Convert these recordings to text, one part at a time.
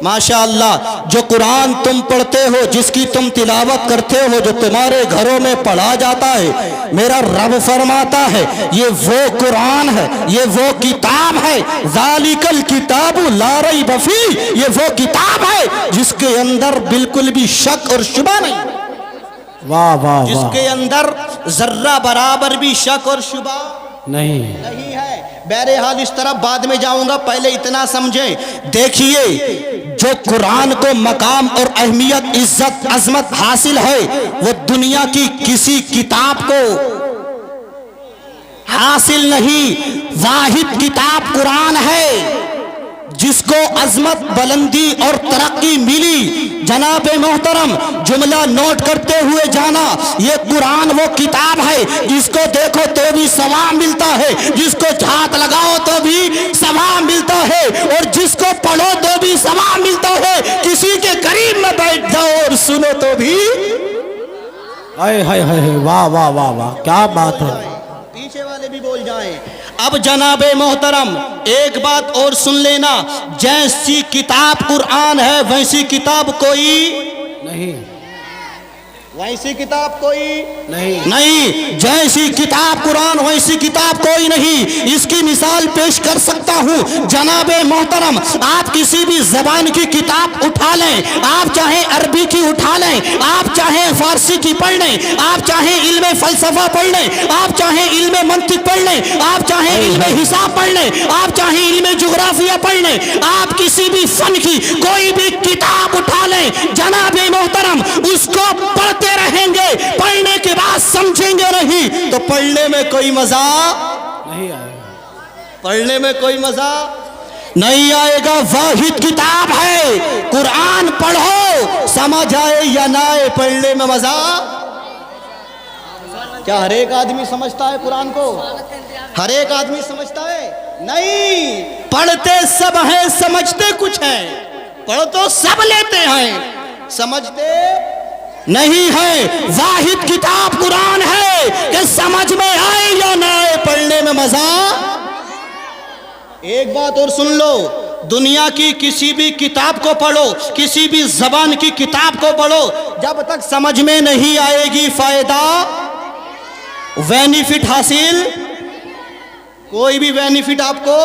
माशाअल्लाह, जो कुरान तुम पढ़ते हो, जिसकी तुम तिलावत करते हो, जो तुम्हारे घरों में पढ़ा जाता है, मेरा रब फरमाता है ये वो कुरान है, ये वो किताब है। ज़ालिकल किताबु ला रैब फीह, ये वो किताब है जिसके अंदर बिल्कुल भी शक और शुबा नहीं। वाह वाह वाह, जिसके अंदर जर्रा बराबर भी शक और शुबा नहीं नहीं है। बहरहाल इस तरफ बाद में जाऊंगा, पहले इतना समझें। देखिए, जो कुरान को मकाम और अहमियत, इज्जत, अजमत हासिल है, वो दुनिया की किसी किताब को हासिल नहीं। वाहिद किताब कुरान है जिसको अजमत, बुलंदी और तरक्की मिली। जनाब मोहतरम, जुमला नोट करते हुए जाना, ये कुरान वो किताब है जिसको देखो तो भी सवाब मिलता है, जिसको हाथ लगाओ तो भी सवाब मिलता है, और जिसको पढ़ो तो भी सवाब मिलता है। किसी के करीब में बैठ जाओ और सुनो तो भी। हाय हाय हाय, वाह वाह वाह वाह, क्या बात है। पीछे वाले भी बोल जाएं। अब जनाबे मोहतरम, एक बात और सुन लेना, जैसी किताब कुरान है वैसी किताब कोई नहीं, वैसी किताब कोई नहीं नहीं। जैसी किताब कुरान वैसी किताब कोई नहीं। इसकी मिसाल पेश कर सकता हूँ। जनाबे मोहतरम, आप किसी भी जबान की किताब उठा लें, आप चाहे अरबी की उठा लें, आप चाहे फारसी की पढ़ लें, आप चाहे इल्मे फलसफा पढ़ लें, आप चाहे इल्मे मंतिक पढ़ लें, आप चाहे इल्मे हिसाब पढ़ लें, आप चाहे इल्मे जुग्राफिया पढ़ लें, आप किसी भी फन की कोई भी किताब उठा लें, जनाबे मोहतरम उसको पढ़ते रहेंगे, पढ़ने के बाद समझेंगे नहीं तो पढ़ने में कोई मजा नहीं आएगा, पढ़ने में कोई मजा नहीं आएगा। वाहिद किताब है कुरान, पढ़ो समझ आए या ना आए, पढ़ने में मजा। क्या हर एक आदमी समझता है कुरान को? हर एक आदमी समझता है? नहीं, पढ़ते सब हैं, समझते कुछ हैं। पढ़ तो सब लेते हैं, समझते नहीं है। वाहिद किताब कुरान है कि समझ में आए या ना आए, पढ़ने में मजा। एक बात और सुन लो, दुनिया की किसी भी किताब को पढ़ो, किसी भी जबान की किताब को पढ़ो, जब तक समझ में नहीं आएगी फायदा, बेनिफिट हासिल, कोई भी बेनिफिट आपको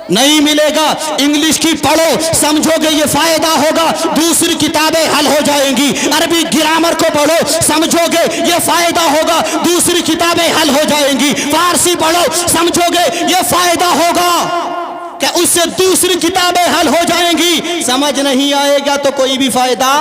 नहीं मिलेगा। इंग्लिश की पढ़ो, समझोगे ये फायदा होगा, दूसरी किताबें हल हो जाएंगी। अरबी ग्रामर को पढ़ो, समझोगे ये फायदा होगा, दूसरी किताबें हल हो जाएंगी। फारसी पढ़ो, समझोगे ये फायदा होगा, क्या उससे दूसरी किताबें हल हो जाएंगी। समझ नहीं आएगा तो कोई भी फायदा।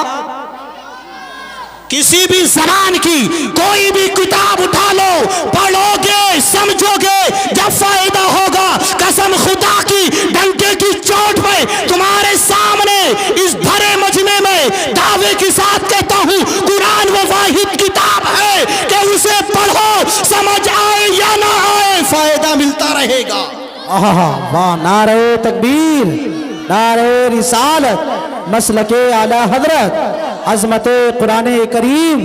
किसी भी जबान की कोई भी किताब उठा लो, पढ़ोगे, समझोगे, जब फायदा होगा। कसम खुदा की, डंके की चोट पे तुम्हारे सामने इस भरे मजमे में दावे के साथ कहता हूँ, कुरान वो वाहिद किताब है कि उसे पढ़ो, समझ आए या ना आए, फायदा मिलता रहेगा। आहा, वाह, नारे तकबीर, नारे रिसालत, मसलके आला हजरत, अजमत कुरान करीम।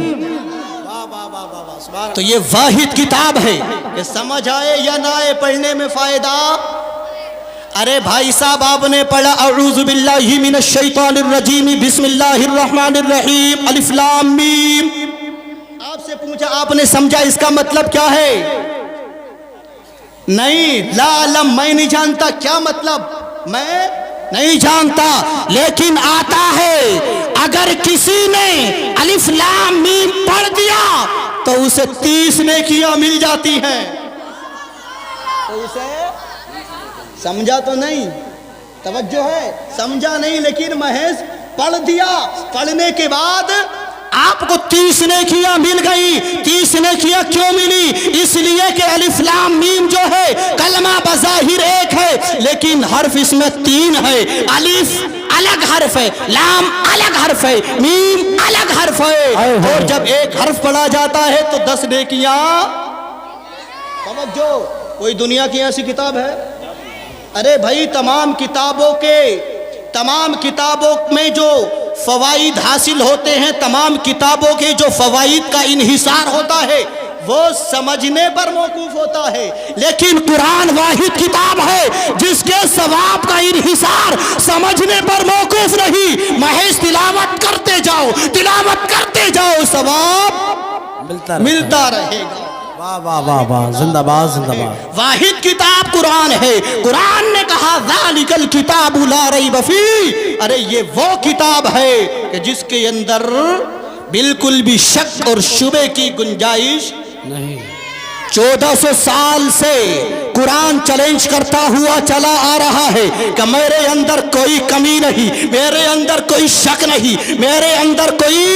तो ये वाहिद किताब है कि समझ आए या ना आए, पढ़ने में फायदा। अरे भाई साहब, आपने पढ़ा अऊज़ु बिल्लाहि मिनश शैतानिर रजीम, बिस्मिल्लाहिर रहमानिर रहीम, अलिफ लाम मीम। आपसे पूछा, आपने समझा इसका मतलब क्या है? नहीं, ला अलम, मैं नहीं जानता क्या मतलब, मैं नहीं जानता, लेकिन आता है। अगर किसी ने अलिफ लाम मीम पढ़ दिया तो उसे 30 नेकियां मिल जाती हैं। तो उसे समझा तो नहीं, तवज्जो है, समझा नहीं, लेकिन महज पढ़ दिया। पढ़ने के बाद आपको 30 नेकियां मिल गई। 30 नेकियां क्यों मिली? इसलिए कि अलिफ लाम मीम जो है कलमा बज़ाहिर एक है, लेकिन हर्फ इसमें 3 है। अलिफ अलग हर्फ है, लाम अलग हर्फ है, मीम अलग हर्फ है, और जब एक हर्फ पढ़ा जाता है तो 10 नेकियां। समझो, कोई दुनिया की ऐसी किताब है? अरे भाई, तमाम किताबों में जो फवाइद हासिल होते हैं, तमाम किताबों के जो फवाइद का इन्हिसार होता है, وہ سمجھنے پر موقوف ہوتا ہے، لیکن قرآن واحد کتاب ہے جس کے ثواب کا انحصار سمجھنے پر موقوف نہیں، محض تلاوت کرتے جاؤ، تلاوت کرتے جاؤ، ثواب ملتا رہے گا۔ واہ واہ واہ واہ، زندہ باد زندہ باد۔ واحد کتاب قرآن ہے۔ قرآن نے کہا ذالک الکتاب لا ریب فیہ، ارے یہ وہ کتاب ہے کہ جس کے اندر بالکل بھی شک اور شبے کی گنجائش نہیں۔ 1400 سال سے قرآن چیلنج کرتا ہوا چلا آ رہا ہے کہ میرے اندر کوئی کمی نہیں، میرے اندر کوئی شک نہیں، میرے اندر کوئی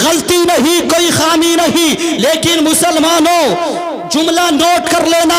غلطی نہیں، کوئی خامی نہیں، لیکن مسلمانوں جملہ نوٹ کر لینا،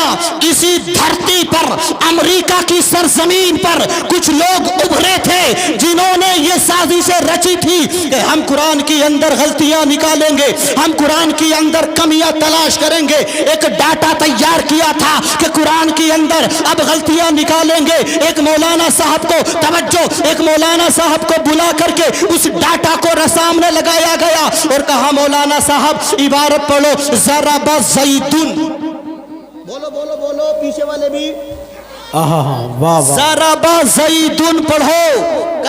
اسی دھرتی پر امریکہ کی سرزمین پر کچھ لوگ ابھرے تھے جنہوں نے یہ سازشیں رچی تھی کہ ہم قرآن کی اندر غلطیاں نکالیں گے، ہم قرآن کی اندر کمیاں تلاش کریں گے، ایک ڈاٹا تیار کیا تھا کہ قرآن کی اندر اب غلطیاں نکالیں گے۔ ایک مولانا صاحب کو توجہ، ایک مولانا صاحب کو بلا کر کے اس ڈاٹا کو سامنے لگایا گیا اور کہا مولانا صاحب عبارت پڑھو، ضرب زیدن، بولو بولو بولو پیچھے والے بھی، واہ واہ، ضرب زیدن پڑھو۔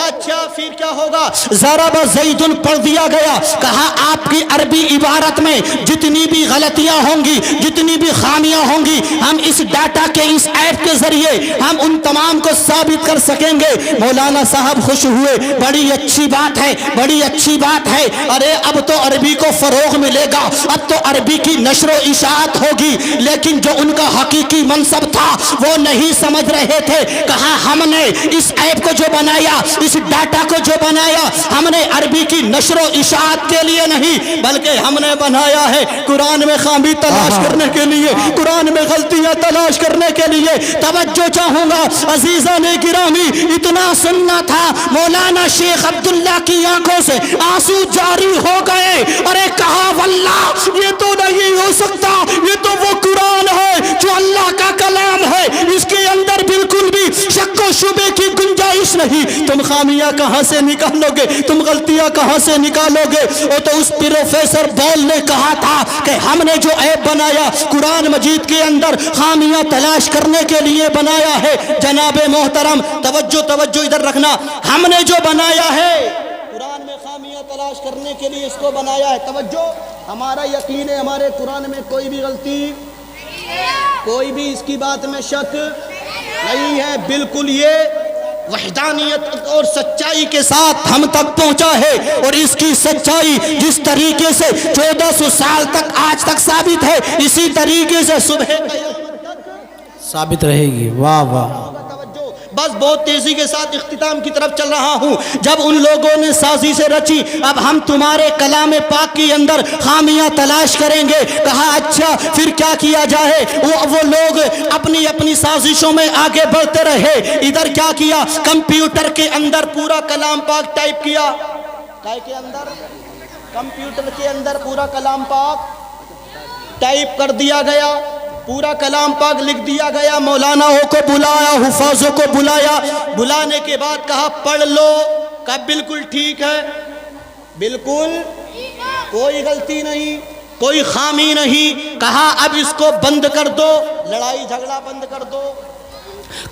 اچھا پھر کیا ہوگا؟ ضرب زیدن پڑھ دیا گیا، کہا آپ کی عربی عبارت میں جتنی بھی غلطیاں ہوں گی، جتنی بھی خامیاں ہوں گی، ہم اس ڈاٹا کے اس ایپ کے ذریعے ہم ان تمام کو ثابت کر سکیں گے۔ مولانا صاحب خوش ہوئے، بڑی اچھی بات ہے، بڑی اچھی بات ہے، ارے اب تو عربی کو فروغ ملے گا، اب تو عربی کی نشر و اشاعت ہوگی، لیکن جو ان کا حقیقی منصب تھا وہ نہیں سمجھ رہے تھے۔ کہا ہم نے اس ایپ کو جو بنایا، اس ڈاٹا کو جو بنایا، ہم نے عربی کی نشر و اشاعت کے لیے نہیں بلکہ ہم نے بنایا ہے قرآن میں خامی تلاش کرنے کے لیے، قرآن میں غلطیاں تلاش کرنے کے لیے۔ توجہ چاہوں گا عزیزان گرامی، اتنا سننا تھا، مولانا شیخ عبداللہ کی آنکھوں سے آنسو جاری ہو گئے۔ ارے کہا واللہ یہ تو نہیں ہو سکتا، یہ تو وہ قرآن ہے جو اللہ کا کلام ہے، اس کے اندر بالکل بھی شک و شبے کی گنجائش نہیں، تم خامیاں کہاں سے نکالو گے، تم غلطیاں کہاں سے نکالو گے؟ وہ تو اس پروفیسر بول نے کہا تھا کہ ہم نے جو ایپ بنایا قرآن مجید کے اندر خامیاں تلاش کرنے کے لیے بنایا ہے۔ جناب محترم توجہ توجہ ادھر رکھنا، ہم نے جو بنایا ہے قرآن میں خامیاں تلاش کرنے کے لیے اس کو بنایا ہے۔ توجہ، ہمارا یقین ہے ہمارے قرآن میں کوئی بھی غلطی، کوئی بھی اس کی بات میں شک نہیں ہے، بالکل یہ وحدانیت اور سچائی کے ساتھ ہم تک پہنچا ہے، اور اس کی سچائی جس طریقے سے 1400 سال تک آج تک ثابت ہے، اسی طریقے سے صبح ثابت رہے گی۔ واہ واہ، بس بہت تیزی کے ساتھ اختتام کی طرف چل رہا ہوں۔ جب ان لوگوں نے سازشیں رچی، اب ہم تمہارے کلام پاک کے اندر خامیاں تلاش کریں گے، کہا اچھا پھر کیا کیا جائے؟ وہ لوگ اپنی اپنی سازشوں میں آگے بڑھتے رہے۔ ادھر کیا کیا؟ کمپیوٹر کے اندر پورا کلام پاک ٹائپ کیا، کے اندر کمپیوٹر کے اندر پورا کلام پاک ٹائپ کر دیا گیا، پورا کلام پاک لکھ دیا گیا۔ مولاناؤں کو بلایا، حفاظوں کو بلایا، بلانے کے بعد کہا پڑھ لو۔ کہا بالکل ٹھیک ہے، بالکل کوئی غلطی نہیں، کوئی خامی نہیں۔ کہا اب اس کو بند کر دو، لڑائی جھگڑا بند کر دو،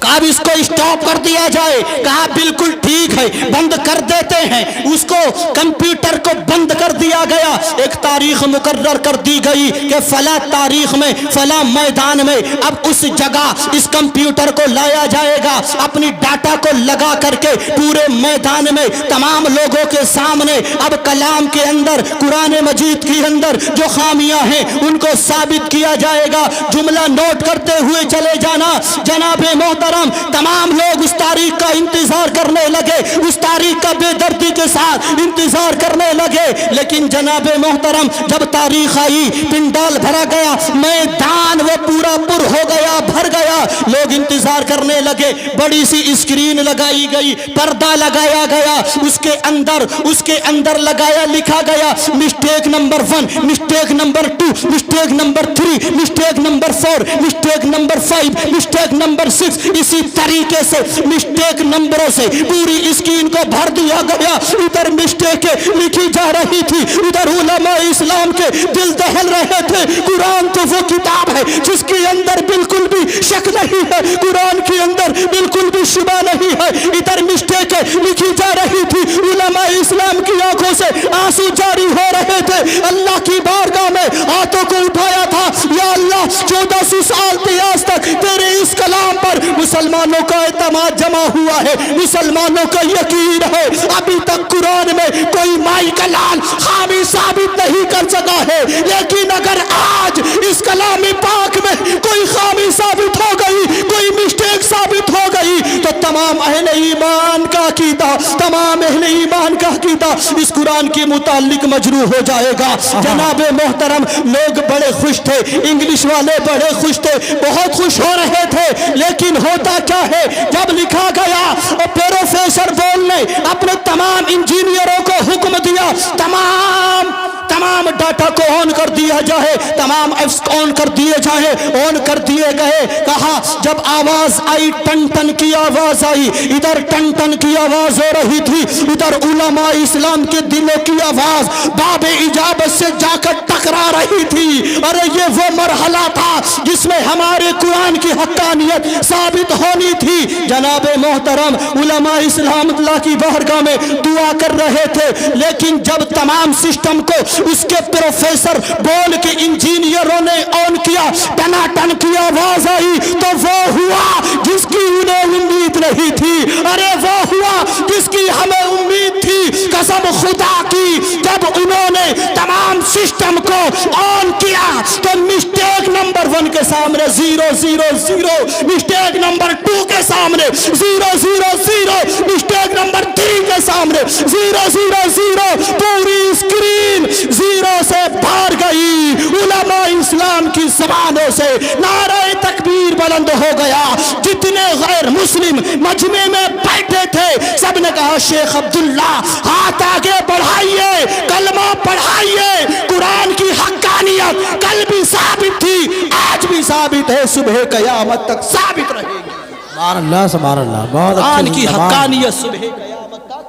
کہا اب اس کو اسٹاپ کر دیا جائے۔ کہا بالکل ٹھیک ہے، بند کر دیتے ہیں۔ اس کو کمپیوٹر کو بند کر دیا گیا۔ ایک تاریخ مقرر کر دی گئی کہ فلاں تاریخ میں فلاں میدان میں اب اس جگہ اس کمپیوٹر کو لایا جائے گا، اپنی ڈاٹا کو لگا کر کے پورے میدان میں تمام لوگوں کے سامنے اب کلام کے اندر قرآن مجید کے اندر جو خامیاں ہیں ان کو ثابت کیا جائے گا۔ جملہ نوٹ کرتے ہوئے چلے جانا جناب محترم، تمام لوگ اس تاریخ کا انتظار کرنے لگے، اس تاریخ کا بے دردی کے ساتھ انتظار کرنے لگے۔ لیکن جناب محترم جب تاریخ آئی، پنڈال بھرا گیا، میدان وہ پورا پر ہو گیا، بھر گیا، لوگ انتظار کرنے لگے۔ بڑی سی اسکرین لگائی گئی، پردہ لگایا گیا، اس کے اندر لگایا لکھا گیا mistake number 1، mistake number 2، mistake number 3، mistake number 4، mistake number 5، mistake number 6، इसी तरीके से मिस्टेक नंबरों से पूरी स्क्रीन को भर दिया गया। इधर मिस्टेकें लिखी जा रही थी, उधर उलमा इस्लाम के दिल दहल रहे थे। कुरान तो वो किताब है जिसके अंदर बिल्कुल भी शक नहीं है, कुरान के अंदर बिल्कुल भी शुबा नहीं है। इधर मिस्टेकें लिखी जा रही थी, उलमा इस्लाम की आंखों से आंसू जारी हो रहे थे। अल्लाह की बारगाह में हाथों को उठाया था, या अल्लाह 1400 साल से आज तक तेरे इस कलाम पर मुसलमानों का एतमाद जमा हुआ है, मुसलमानों का यकीन है। अभी तक कुरान में कोई माई का लाल खामी साबित नहीं कर सका है, लेकिन अगर आज इस कलाम पाक में कोई खामी साबित हो गई, कोई मिस्टेक साबित हो गई, तो तमाम अहले ईमान का अकीदा, तमाम अहले ईमान का अकीदा इस कुरान के मुतालिक मजरूह हो जाएगा। जनाबे मोहतरम, लोग बड़े खुश थे, इंग्लिश वाले बड़े खुश थे, बहुत खुश हो रहे थे, लेकिन होता क्या है, जब लिखा गया और प्रोफेसर बोल ने अपने तमाम इंजीनियरों को हुक्म दिया तमाम डाटा को ऑन कर दिया जाए, तमाम एप्स ऑन कर दिए जाए, ऑन कर दिए गए। कहा जब आवाज आई, टन टन की आवाज आई, इधर टन टन की आवाज हो रही थी, उधर उलमा इस्लाम के दिलों की आवाज बाबे इजाबत से जाकर टकरा रही थी। अरे ये वो मरहला था जिसमें हमारे कुरान की हक्कानियत साबित होनी थी। जनाबे मोहतरम, उलमा इस्लाम अल्लाह की बारगाह में दुआ कर रहे थे, लेकिन जब तमाम सिस्टम को उसके प्रोफेसर बोल के इंजीनियरों ने ऑन किया, टनाटन की आवाज आई, तो वो हुआ जिसकी उन्हें उम्मीद नहीं थी। अरे वो हुआ जिसकी हमें उम्मीद थी। कसम खुदा की, जब उन्होंने तमाम सिस्टम को ऑन किया तो मिस्टेक नंबर 1 के सामने 000, मिस्टेक नंबर 2 के सामने 000, मिस्टेक नंबर 3 के सामने 000, पूरी स्क्रीन 0 से भर गई। उलमा इस्लाम की ज़बानों से नारे तकबीर बुलंद हो गया। जितने गैर मुस्लिम मजमे में बैठे थे, सबने कहा शेख अब्दुल्ला हाथ आगे बढ़ाइए, कलमा पढ़ाइए। कुरान की हक्कानियत कल भी साबित थी, आज भी साबित है, सुबह क़यामत तक साबित रहेगी। सुभान अल्लाह, सुभान अल्लाह। बहुत कुरान अच्छी की ज़बान। हक्कानियत सुबह क़यामत तक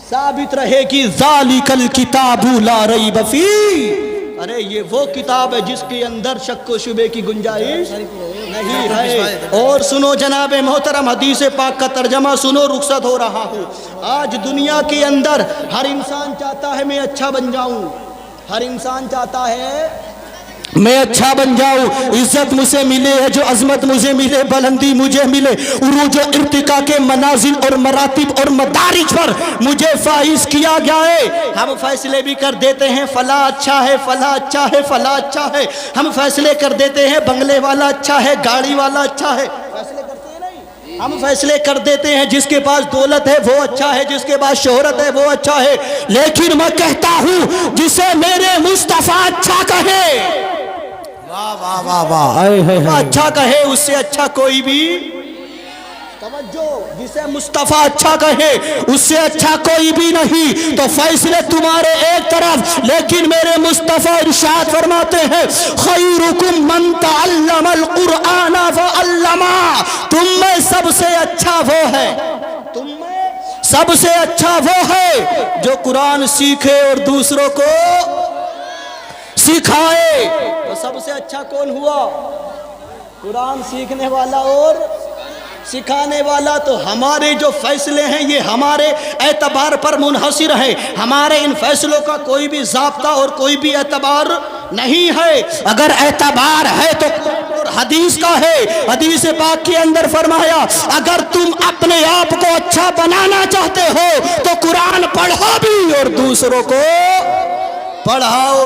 साबित रहेगी। ज़ालिकल किताबु ला रैब फीह। अरे ये वो किताब है जिसके अंदर शक व शुबे की गुंजाइश नहीं है। और सुनो जनाबे मोहतरम, हदीस पाक का तर्जमा सुनो, रुखसत हो रहा हूँ। आज दुनिया के अंदर हर इंसान चाहता है मैं अच्छा बन जाऊं, हर इंसान चाहता है मैं अच्छा बन जाऊं, इज्जत मुझे मिले है, जो अजमत मुझे मिले, बुलंदी मुझे मिले, उरूज इर्तिका के मनाजिल और मरातिब और मदारिज पर मुझे फाइज किया गया है। हम फैसले भी कर देते हैं, फला अच्छा है, फला अच्छा है, फला अच्छा है। हम फैसले कर देते हैं बंगले वाला अच्छा है, गाड़ी वाला अच्छा है, फैसले करते हैं नहीं? हम फैसले कर देते हैं जिसके पास दौलत है वो अच्छा है, जिसके पास शोहरत है वो अच्छा है। लेकिन मैं कहता हूँ जिसे मेरे मुस्तफा अच्छा कहे, वाह वाह वाह वाह, हाय हाय हाय। अच्छा कहे, उससे अच्छा कोई भी, तवज्जो, जिसे मुस्तफा अच्छा कहे उससे अच्छा कोई भी नहीं। तो फैसले तुम्हारे एक तरफ, लेकिन मेरे मुस्तफा इरशाद फरमाते हैं खैरुकुम मन तअल्लमल कुरआन व अल्लमा। तुम में सबसे अच्छा वो है, तुम में सबसे अच्छा वो है जो कुरान सीखे और दूसरों को सिखाए। तो सबसे अच्छा कौन हुआ? कुरान सीखने वाला और सिखाने वाला। तो हमारे जो फैसले हैं ये हमारे एतबार पर मुनहसिर है, हमारे इन फैसलों का कोई भी ज़ाब्ता और कोई भी एतबार नहीं है। अगर एतबार है तो हदीस का है, हदीस पाक के अंदर फरमाया अगर तुम अपने आप को अच्छा बनाना चाहते हो तो कुरान पढ़ो भी और दूसरों को पढ़ाओ।